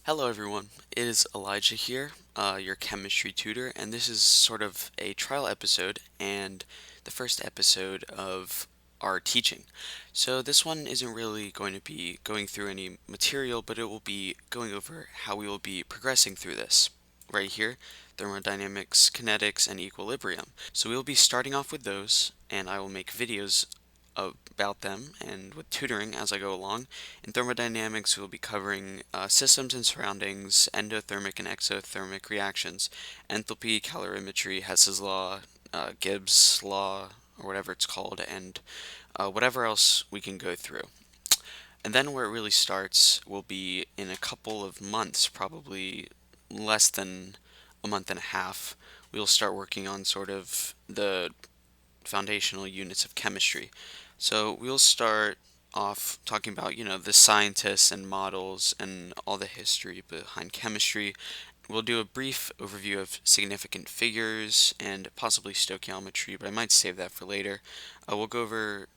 Hello everyone, it is Elijah here, your chemistry tutor, and this is sort of a trial episode and the first episode of our teaching. So this one isn't really going to be going through any material, but it will be going over how we will be progressing through this. Right here, thermodynamics, kinetics, and equilibrium. So we will be starting off with those, and I will make videos about them and with tutoring as I go along. In thermodynamics, we'll be covering systems and surroundings, endothermic and exothermic reactions, enthalpy, calorimetry, Hess's law, Gibbs' law, or whatever it's called, and whatever else we can go through. And then where it really starts will be in a couple of months, probably less than a month and a half. We'll start working on sort of the foundational units of chemistry. So we'll start off talking about, the scientists and models and all the history behind chemistry. We'll do a brief overview of significant figures and possibly stoichiometry, but I might save that for later. We'll go over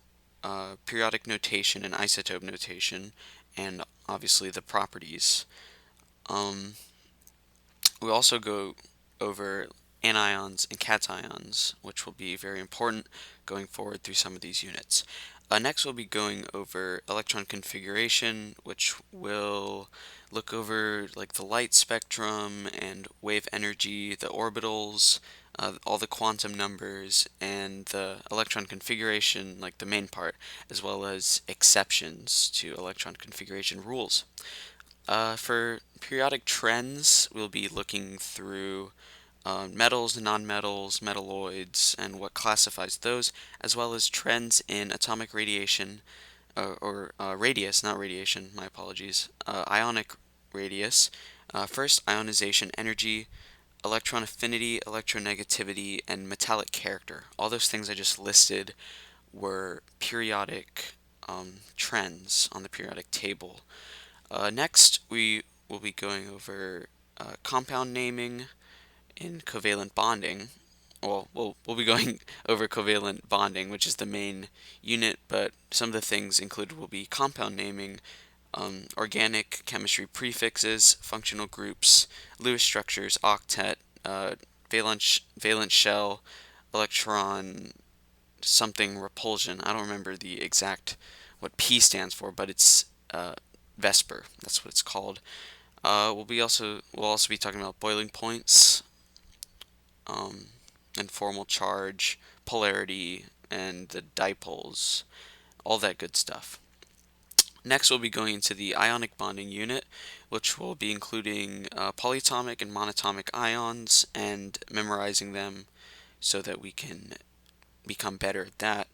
periodic notation and isotope notation, and obviously the properties. Um, we'll also go over anions and cations, which will be very important going forward through some of these units. Next, we'll be going over electron configuration, which will look over like the light spectrum and wave energy, the orbitals, all the quantum numbers, and the electron configuration, like the main part, as well as exceptions to electron configuration rules. For periodic trends, we'll be looking through metals, nonmetals, metalloids, and what classifies those, as well as trends in atomic radiation, or radius, not radiation, my apologies, ionic radius. First, ionization energy, electron affinity, electronegativity, and metallic character. All those things I just listed were periodic trends on the periodic table. Next, we will be going over compound naming in covalent bonding. Well, we'll be going over covalent bonding, which is the main unit, but some of the things included will be compound naming, organic chemistry prefixes, functional groups, Lewis structures, octet, valence shell, electron something repulsion. I don't remember the exact what P stands for, but it's Vesper. That's what it's called. We'll also be talking about boiling points, um, and formal charge, polarity, and the dipoles, all that good stuff. Next, we'll be going into the ionic bonding unit, which will be including polyatomic and monatomic ions and memorizing them so that we can become better at that,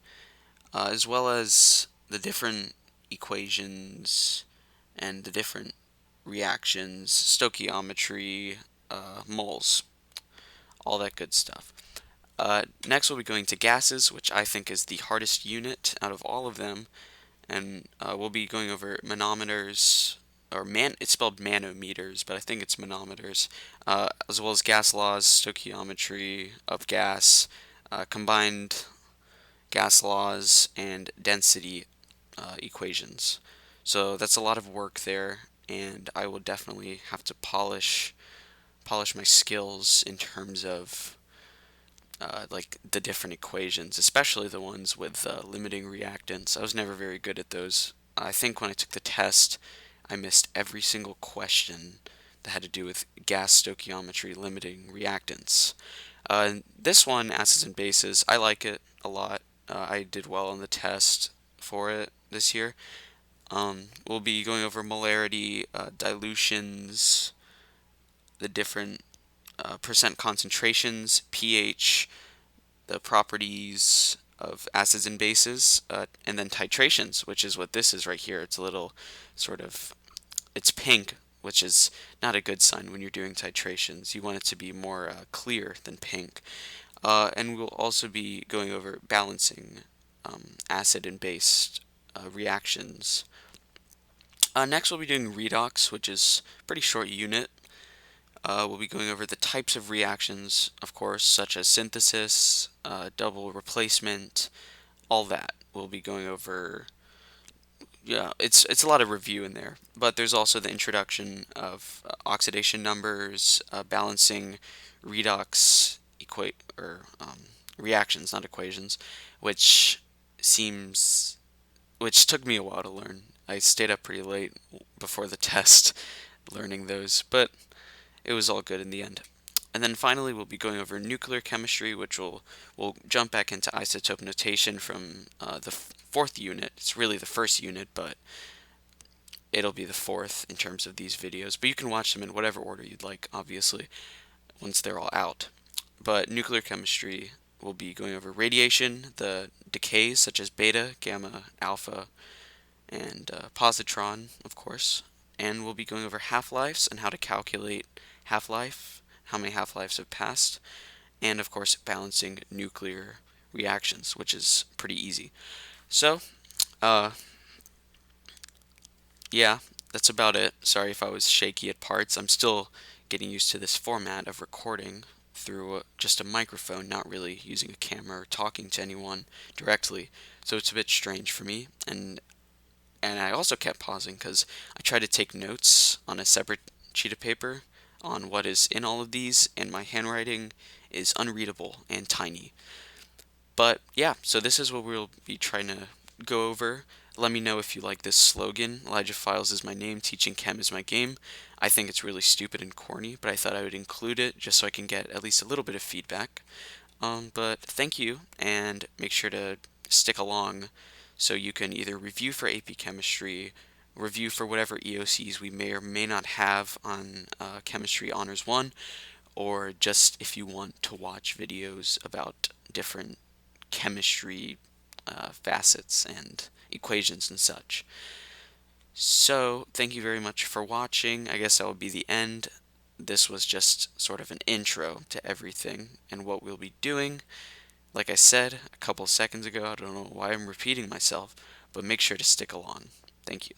as well as the different equations and the different reactions, stoichiometry, moles, all that good stuff. Next, we'll be going to gases, which I think is the hardest unit out of all of them, and we'll be going over manometers, or it's spelled manometers, but I think it's manometers, as well as gas laws, stoichiometry of gas, combined gas laws, and density equations. So that's a lot of work there, and I will definitely have to polish my skills in terms of like the different equations, especially the ones with limiting reactants. I was never very good at those. I think when I took the test, I missed every single question that had to do with gas stoichiometry limiting reactants. This one, acids and bases, I like it a lot. I did well on the test for it this year. We'll be going over molarity, dilutions, the different percent concentrations, pH, the properties of acids and bases, and then titrations, which is what this is right here. It's a little sort of, it's pink, which is not a good sign when you're doing titrations. You want it to be more clear than pink. And we'll also be going over balancing acid and base reactions. Next, we'll be doing redox, which is a pretty short unit. We'll be going over the types of reactions, of course, such as synthesis, double replacement, all that. We'll be going over yeah, it's a lot of review in there, but there's also the introduction of oxidation numbers, balancing redox equate or reactions, not equations, which seems which took me a while to learn. I stayed up pretty late before the test learning those, but it was all good in the end. And then finally, we'll be going over nuclear chemistry, which we'll jump back into isotope notation from the fourth unit. It's really the first unit, but it'll be the fourth in terms of these videos. But you can watch them in whatever order you'd like, obviously, once they're all out. But nuclear chemistry will be going over radiation, the decays such as beta, gamma, alpha, and positron, of course. And we'll be going over half-lives and how to calculate half-life, how many half-lives have passed, and of course balancing nuclear reactions, which is pretty easy. So, uh, yeah, that's about it. Sorry if I was shaky at parts. I'm still getting used to this format of recording through just a microphone, not really using a camera or talking to anyone directly. So it's a bit strange for me, and I also kept pausing because I tried to take notes on a separate sheet of paper on what is in all of these, and my handwriting is unreadable and tiny. But yeah, so this is what we'll be trying to go over. Let me know if you like this slogan. Elijah Files is my name, teaching chem is my game. I think it's really stupid and corny, but I thought I would include it just so I can get at least a little bit of feedback. But thank you, and make sure to stick along so you can either review for AP Chemistry, review for whatever EOCs we may or may not have on Chemistry Honors 1, or just if you want to watch videos about different chemistry facets and equations and such. So, thank you very much for watching. I guess that will be the end. This was just sort of an intro to everything and what we'll be doing. Like I said a couple seconds ago, I don't know why I'm repeating myself, but make sure to stick along. Thank you.